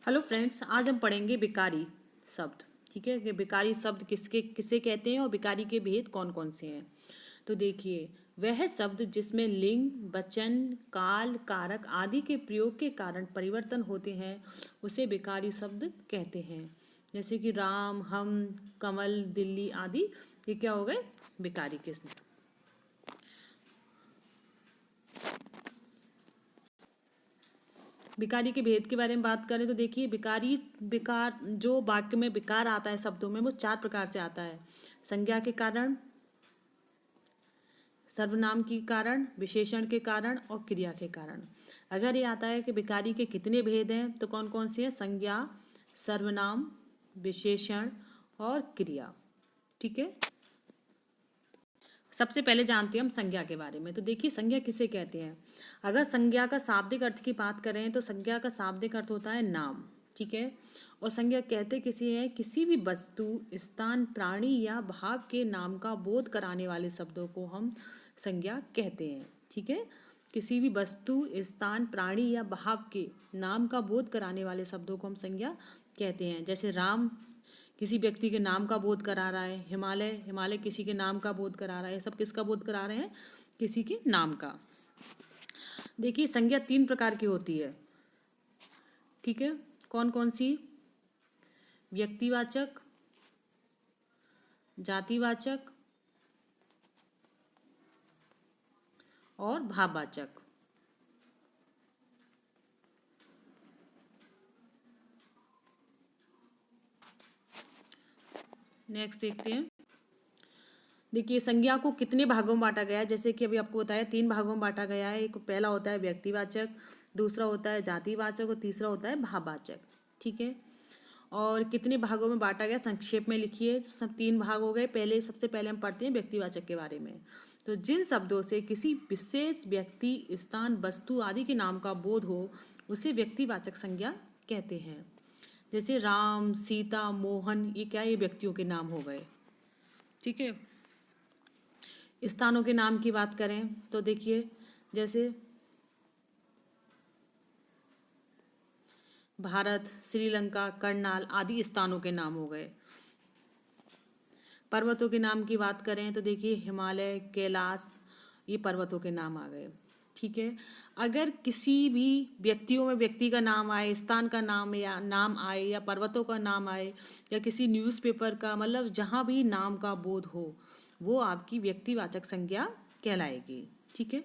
Hello friends, आज हम पढ़ेंगे विकारी शब्द। ठीक है कि विकारी शब्द किसके किसे कहते हैं और विकारी के भेद कौन कौन से हैं। तो देखिए, वह शब्द जिसमें लिंग, वचन, काल, कारक आदि के प्रयोग के कारण परिवर्तन होते हैं उसे विकारी शब्द कहते हैं। जैसे कि राम, हम, कमल, दिल्ली आदि, ये क्या हो गए? विकारी के। विकारी के भेद के बारे में बात करें तो देखिए, विकार जो वाक्य में विकार आता है शब्दों में, वो चार प्रकार से आता है। संज्ञा के कारण, सर्वनाम के कारण, विशेषण के कारण और क्रिया के कारण। अगर ये आता है कि विकारी के कितने भेद हैं तो कौन कौन से हैं? संज्ञा, सर्वनाम, विशेषण और क्रिया। ठीक है, सबसे पहले जानते हैं हम संज्ञा के बारे में। तो देखिए, संज्ञा किसे कहते हैं। अगर संज्ञा का शाब्दिक अर्थ की बात करें तो संज्ञा का शाब्दिक अर्थ होता है नाम। ठीक है, और संज्ञा कहते किसी है किसी भी वस्तु, स्थान, प्राणी या भाव के नाम का बोध कराने वाले शब्दों को हम संज्ञा कहते हैं। ठीक है, किसी भी वस्तु, स्थान, प्राणी या भाव के नाम का बोध कराने वाले शब्दों को हम संज्ञा कहते हैं। जैसे राम किसी व्यक्ति के नाम का बोध करा रहा है, हिमालय हिमालय किसी के नाम का बोध करा रहा है। सब किसका बोध करा रहे हैं? किसी के नाम का। देखिए, संज्ञा तीन प्रकार की होती है। ठीक है, कौन कौन सी? व्यक्तिवाचक, जातिवाचक और भाववाचक। नेक्स्ट देखते हैं। देखिए, संज्ञा को कितने भागों में बांटा गया है। जैसे कि अभी आपको बताया, तीन भागों में बांटा गया है। एक पहला होता है व्यक्तिवाचक, दूसरा होता है जातिवाचक और तीसरा होता है भाववाचक। ठीक है, और कितने भागों में बांटा गया संक्षेप में लिखिए। सब तीन भाग हो गए। सबसे पहले हम पढ़ते हैं व्यक्तिवाचक के बारे में। तो जिन शब्दों से किसी विशेष व्यक्ति, स्थान, वस्तु आदि के नाम का बोध हो उसे व्यक्तिवाचक संज्ञा कहते हैं। जैसे राम, सीता, मोहन, ये क्या? ये व्यक्तियों के नाम हो गए। ठीक है, स्थानों के नाम की बात करें तो देखिए, जैसे भारत, श्रीलंका, करनाल आदि स्थानों के नाम हो गए। पर्वतों के नाम की बात करें तो देखिए, हिमालय, कैलाश, ये पर्वतों के नाम आ गए। ठीक है, अगर किसी भी व्यक्तियों में व्यक्ति का नाम आए, स्थान का नाम आए या पर्वतों का नाम आए या किसी न्यूज़पेपर का, मतलब जहाँ भी नाम का बोध हो, वो आपकी व्यक्तिवाचक संज्ञा कहलाएगी। ठीक है,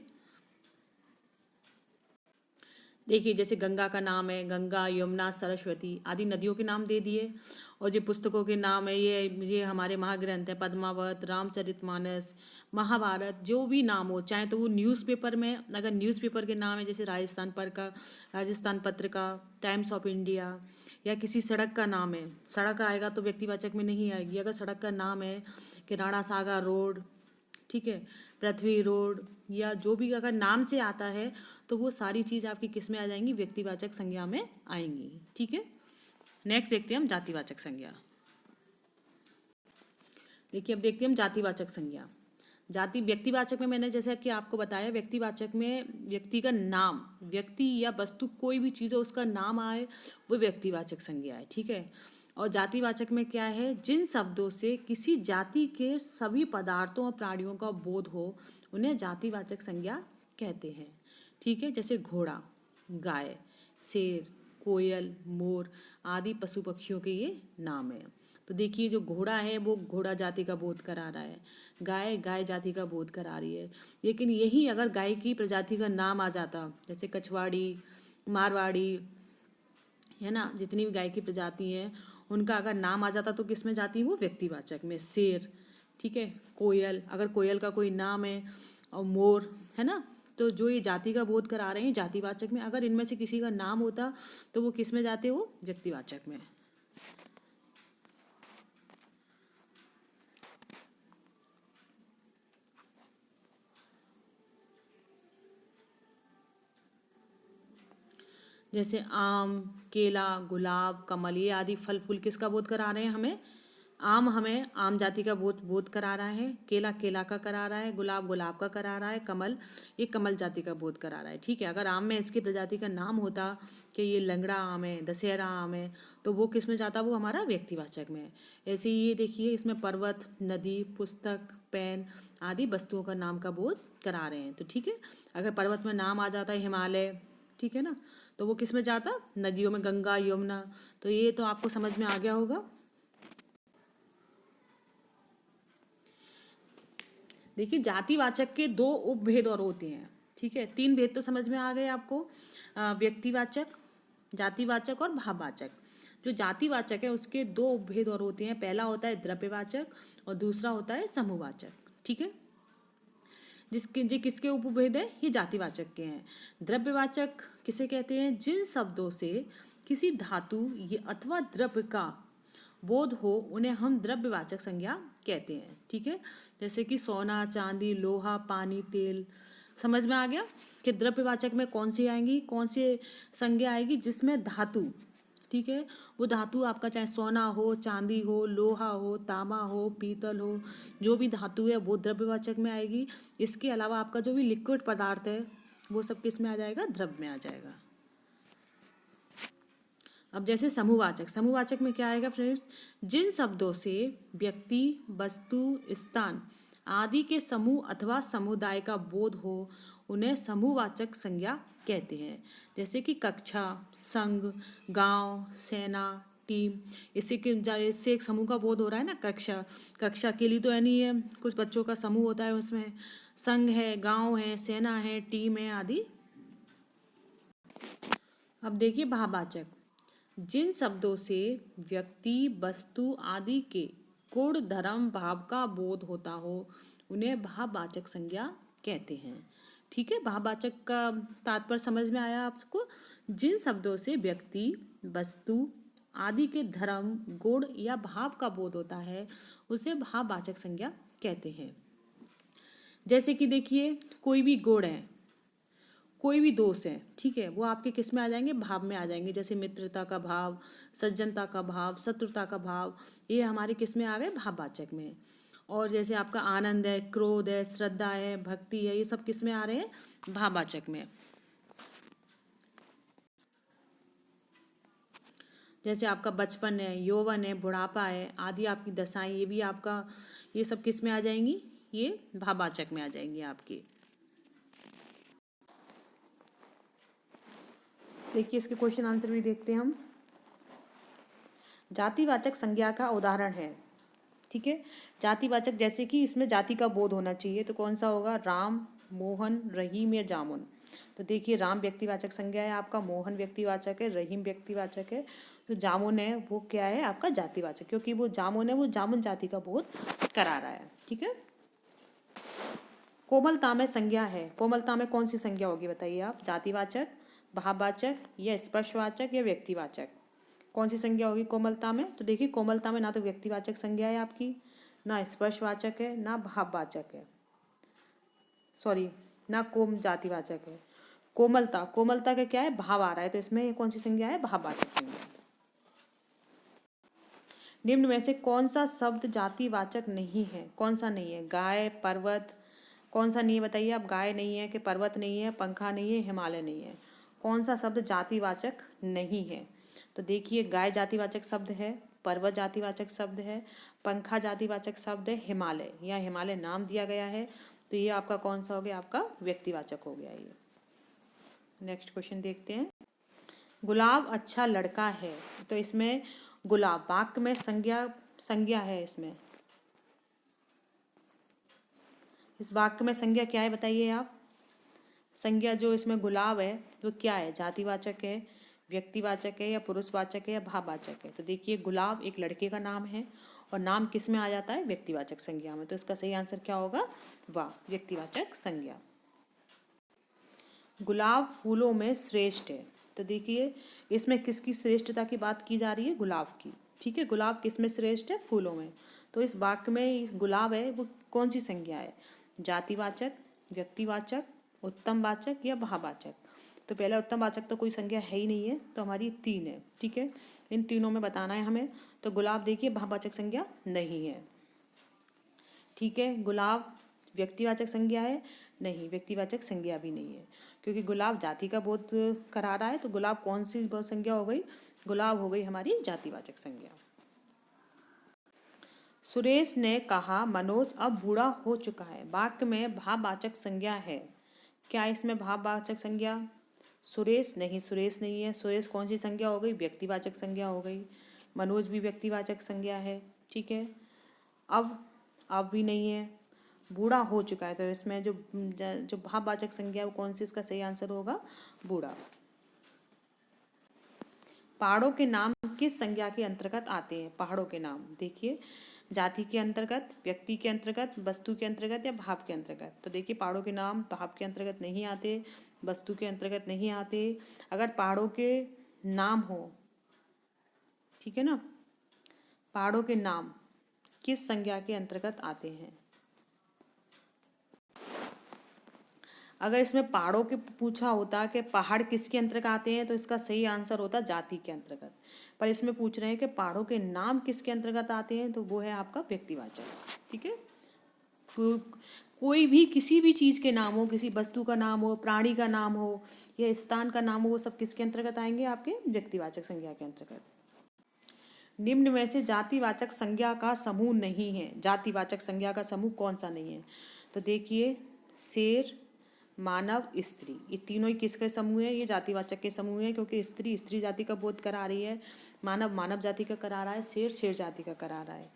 देखिए, जैसे गंगा का नाम है, गंगा, यमुना, सरस्वती आदि नदियों के नाम दे दिए। और जो पुस्तकों के नाम है, ये हमारे महाग्रंथ है, पद्मावत, रामचरितमानस, महाभारत, जो भी नाम हो, चाहे तो वो न्यूज़पेपर में, अगर न्यूज़पेपर के नाम है जैसे राजस्थान पत्र का, टाइम्स ऑफ इंडिया, या किसी सड़क का नाम है, सड़क आएगा तो व्यक्तिवाचक में नहीं आएगी। अगर सड़क का नाम है कि राणा सागर रोड, ठीक है, पृथ्वी रोड, या जो भी अगर नाम से आता है तो वो सारी चीज़ आपकी किस में आ जाएंगी? व्यक्तिवाचक संज्ञा में आएंगी। ठीक है, नेक्स्ट देखते हैं हम जातिवाचक संज्ञा। देखिए, अब देखते हैं हम जातिवाचक संज्ञा। व्यक्तिवाचक में मैंने जैसा कि आपको बताया, व्यक्तिवाचक में व्यक्ति का नाम, व्यक्ति या वस्तु कोई भी चीज़ हो उसका नाम आए, वो व्यक्तिवाचक संज्ञा है। ठीक है, और जातिवाचक में क्या है? जिन शब्दों से किसी जाति के सभी पदार्थों और प्राणियों का बोध हो उन्हें जातिवाचक संज्ञा कहते हैं। ठीक है, जैसे घोड़ा, गाय, शेर, कोयल, मोर आदि पशु पक्षियों के ये नाम हैं। तो देखिए, जो घोड़ा है वो घोड़ा जाति का बोध करा रहा है, गाय गाय जाति का बोध करा रही है। लेकिन यही अगर गाय की प्रजाति का नाम आ जाता, जैसे कछवाड़ी, मारवाड़ी, है ना, जितनी भी गाय की प्रजाति हैं उनका अगर नाम आ जाता तो किस में जाती है? वो व्यक्तिवाचक में। शेर, ठीक है, कोयल, अगर कोयल का कोई नाम है, और मोर, है ना, तो जो ये जाति का बोध करा रहे हैं जातिवाचक में, अगर इनमें से किसी का नाम होता तो वो किस में जाते? वो व्यक्तिवाचक में। जैसे आम, केला, गुलाब, कमल, ये आदि फल फूल किसका बोध करा रहे हैं हमें? आम हमें आम जाति का बोध बोध करा रहा है, केला केला का करा रहा है, गुलाब गुलाब का करा रहा है, कमल ये कमल जाति का बोध करा रहा है। ठीक है, अगर आम में इसकी प्रजाति का नाम होता कि ये लंगड़ा आम है, दशहरा आम है, तो वो किस में जाता, वो हमारा व्यक्तिवाचक में है। ऐसे ही ये देखिए इसमें पर्वत, नदी, पुस्तक, पेन आदि वस्तुओं का नाम का बोध करा रहे हैं। तो ठीक है, अगर पर्वत में नाम आ जाता है हिमालय, ठीक है ना, तो वो किस में जाता, नदियों में गंगा यमुना। तो ये तो आपको समझ में आ गया होगा। देखिए जातिवाचक के दो उपभेद और होते हैं। ठीक है, तीन भेद तो समझ में आ गए आपको, व्यक्तिवाचक, जातिवाचक और भाववाचक। जो जातिवाचक है उसके दो उपभेद और होते हैं, पहला होता है द्रव्यवाचक और दूसरा होता है समूहवाचक। ठीक है, जिसके किसके उपभेद है, ये जातिवाचक के हैं। द्रव्यवाचक किसे कहते हैं, जिन शब्दों से किसी धातु अथवा द्रव्य का बोध हो उन्हें हम द्रव्यवाचक संज्ञा कहते हैं। ठीक है, जैसे कि सोना, चांदी, लोहा, पानी, तेल। समझ में आ गया कि द्रव्यवाचक में कौन सी आएंगी, कौन सी संज्ञा आएगी, जिसमें धातु, ठीक है, वो धातु आपका चाहे सोना हो, चांदी हो, लोहा हो, तांबा हो, पीतल हो, जो भी धातु है वो द्रव्यवाचक में आएगी। इसके अलावा आपका जो भी लिक्विड पदार्थ है वो सब किस में आ जाएगा, द्रव्य में आ जाएगा। अब जैसे समूहवाचक, समूहवाचक में क्या आएगा फ्रेंड्स, जिन शब्दों से व्यक्ति, वस्तु, स्थान आदि के समूह अथवा समुदाय का बोध हो उन्हें समूहवाचक संज्ञा कहते हैं। जैसे कि कक्षा, संघ, गांव, सेना, टीम। इससे एक समूह का बोध हो रहा है ना। कक्षा, कक्षा अकेली तो है नहीं है, कुछ बच्चों का समूह होता है, उसमें संघ है, गांव है, सेना है, टीम है आदि। अब देखिए भाववाचक, जिन शब्दों से व्यक्ति, वस्तु आदि के गुण, धर्म, भाव का बोध होता हो उन्हें भाववाचक संज्ञा कहते हैं। ठीक है, भाववाचक का तात्पर्य समझ में आया आपको। जिन शब्दों से व्यक्ति, वस्तु आदि के धर्म, गुण या भाव का बोध होता है उसे भाववाचक संज्ञा कहते हैं। जैसे कि देखिए कोई भी गुण है, कोई भी दोष है, ठीक है, वो आपके किस में आ जाएंगे, भाव में आ जाएंगे। जैसे मित्रता का भाव, सज्जनता का भाव, शत्रुता का भाव, ये हमारे किस में आ गए, भाववाचक में। और जैसे आपका आनंद है, क्रोध है, श्रद्धा है, भक्ति है, ये सब किस में आ रहे हैं, भाववाचक में। जैसे आपका बचपन है, यौवन है, बुढ़ापा है आदि आपकी दशाएं, ये भी आपका, ये सब किस में आ जाएंगी, ये भाववाचक में आ जाएंगी आपकी। देखिए इसके क्वेश्चन आंसर भी देखते हैं हम। जातिवाचक संज्ञा का उदाहरण है। ठीक है, जातिवाचक जैसे कि इसमें जाति का बोध होना चाहिए, तो कौन सा होगा, राम, मोहन, रहीम या जामुन। तो देखिए राम व्यक्तिवाचक संज्ञा है आपका, मोहन व्यक्तिवाचक है, रहीम व्यक्तिवाचक है, तो जामुन है वो क्या है आपका, जातिवाचक, क्योंकि वो जामुन है, वो जामुन जाति का बोध करा रहा है। ठीक है, कोमलता में संज्ञा है, कोमलता में कौन सी संज्ञा होगी बताइए आप, जातिवाचक, भाववाचक या स्पर्शवाचक या व्यक्तिवाचक, कौन सी संज्ञा होगी कोमलता में। तो देखिए कोमलता में ना तो व्यक्तिवाचक संज्ञा है आपकी, ना स्पर्शवाचक है, ना भाववाचक है, सॉरी ना जातिवाचक है। कोमलता, कोमलता का क्या है, भाव आ रहा है, तो इसमें कौन सी संज्ञा है, भाववाचक संज्ञा। निम्न में से कौन सा शब्द जातिवाचक नहीं है, कौन सा नहीं है, गाय, पर्वत, कौन सा नहीं है बताइए आप, गाय नहीं है कि पर्वत नहीं है, पंखा नहीं है, हिमालय नहीं है, कौन सा शब्द जातिवाचक नहीं है। तो देखिए गाय जातिवाचक शब्द है, पर्वत जातिवाचक शब्द है, पंखा जातिवाचक शब्द है, हिमालय, या हिमालय नाम दिया गया है, तो ये आपका कौन सा हो गया, आपका व्यक्तिवाचक हो गया ये। नेक्स्ट क्वेश्चन देखते हैं। गुलाब अच्छा लड़का है, तो इसमें गुलाब वाक्य में संज्ञा है, इसमें इस वाक्य में संज्ञा क्या है बताइए आप। संज्ञा जो इसमें गुलाब है वो क्या है, जातिवाचक है, व्यक्तिवाचक है या पुरुषवाचक है या भाववाचक है। तो देखिए गुलाब एक लड़के का नाम है और नाम किस में आ जाता है, व्यक्तिवाचक संज्ञा में, तो इसका सही आंसर क्या होगा, वाह, व्यक्तिवाचक संज्ञा। गुलाब फूलों में श्रेष्ठ है, तो देखिए इसमें किसकी श्रेष्ठता की बात की जा रही है, गुलाब की। ठीक है, गुलाब किस में श्रेष्ठ है, फूलों में। तो इस वाक्य में गुलाब है वो कौन सी संज्ञा है, जातिवाचक, व्यक्तिवाचक, उत्तमवाचक या भाववाचक। तो पहला उत्तमवाचक तो कोई संज्ञा है ही नहीं है, तो हमारी 3 है। ठीक है, इन तीनों में बताना है हमें। तो गुलाब देखिए भाववाचक संज्ञा नहीं है। ठीक है, गुलाब व्यक्तिवाचक संज्ञा है नहीं, व्यक्तिवाचक संज्ञा भी नहीं है, क्योंकि गुलाब जाति का बोध करा रहा है। तो गुलाब कौन सी संज्ञा हो गई? गुलाब हो गई हमारी जातिवाचक संज्ञा। सुरेश ने कहा मनोज अब बूढ़ा हो चुका है। वाक्य में भाववाचक संज्ञा है, क्या इसमें भाववाचक संज्ञा? सुरेश नहीं, सुरेश नहीं है। सुरेश कौन सी संज्ञा हो गई? व्यक्तिवाचक संज्ञा हो गई। मनोज भी व्यक्तिवाचक संज्ञा है। ठीक है, अब भी नहीं है। बूढ़ा हो चुका है, तो इसमें जो भाववाचक संज्ञा है वो कौन सी? इसका सही आंसर होगा बूढ़ा। पहाड़ों के नाम किस संज्ञा के अंतर्गत आते हैं? पहाड़ों के नाम देखिए, जाति के अंतर्गत, व्यक्ति के अंतर्गत, वस्तु के अंतर्गत या भाव के अंतर्गत। तो देखिए पहाड़ों के नाम भाव के अंतर्गत नहीं आते, वस्तु के अंतर्गत नहीं आते। अगर पहाड़ों के नाम हो, ठीक है ना, पहाड़ों के नाम किस संज्ञा के अंतर्गत आते हैं? अगर इसमें पहाड़ों के पूछा होता कि पहाड़ किसके अंतर्गत आते हैं, तो इसका सही आंसर होता जाति के अंतर्गत। पर इसमें पूछ रहे हैं कि पहाड़ों के नाम किसके अंतर्गत आते हैं, तो वो है आपका व्यक्तिवाचक। ठीक है, कोई भी किसी भी चीज़ के नाम हो, किसी वस्तु का नाम हो, प्राणी का नाम हो या स्थान का नाम हो, वो सब किसके अंतर्गत आएंगे? आपके व्यक्तिवाचक संज्ञा के अंतर्गत। निम्न में से जातिवाचक संज्ञा का समूह नहीं है। जातिवाचक संज्ञा का समूह कौन सा नहीं है? तो देखिए शेर, मानव, स्त्री, ये तीनों ही किसके समूह है? ये जातिवाचक के समूह है, क्योंकि स्त्री स्त्री जाति का बोध करा रही है, मानव मानव जाति का करा रहा है, शेर शेर जाति का करा रहा है।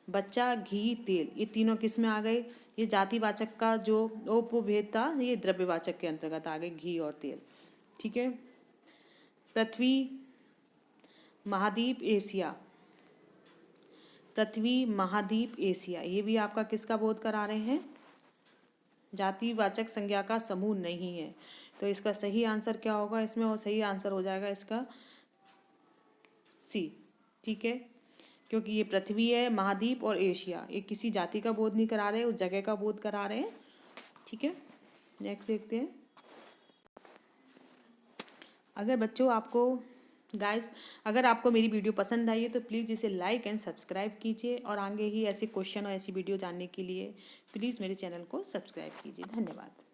बच्चा, घी, तेल, ये तीनों किस में आ गए? ये जातिवाचक का जो उपभेद था ये द्रव्यवाचक के अंतर्गत आ गए, घी और तेल। ठीक है, पृथ्वी, महाद्वीप, एशिया, पृथ्वी, महाद्वीप, एशिया, ये भी आपका किसका बोध करा रहे हैं? जातिवाचक संज्ञा का समूह नहीं है। तो इसका सही आंसर क्या होगा इसमें? और सही आंसर हो जाएगा इसका सी। ठीक है, क्योंकि ये पृथ्वी है, महाद्वीप और एशिया, ये किसी जाति का बोध नहीं करा रहे, उस जगह का बोध करा रहे हैं। ठीक है, नेक्स्ट देखते हैं। अगर बच्चों आपको अगर आपको मेरी वीडियो पसंद आई है तो प्लीज़ इसे लाइक एंड सब्सक्राइब कीजिए, और आगे ही ऐसे क्वेश्चन और ऐसी वीडियो जानने के लिए प्लीज़ मेरे चैनल को सब्सक्राइब कीजिए। धन्यवाद।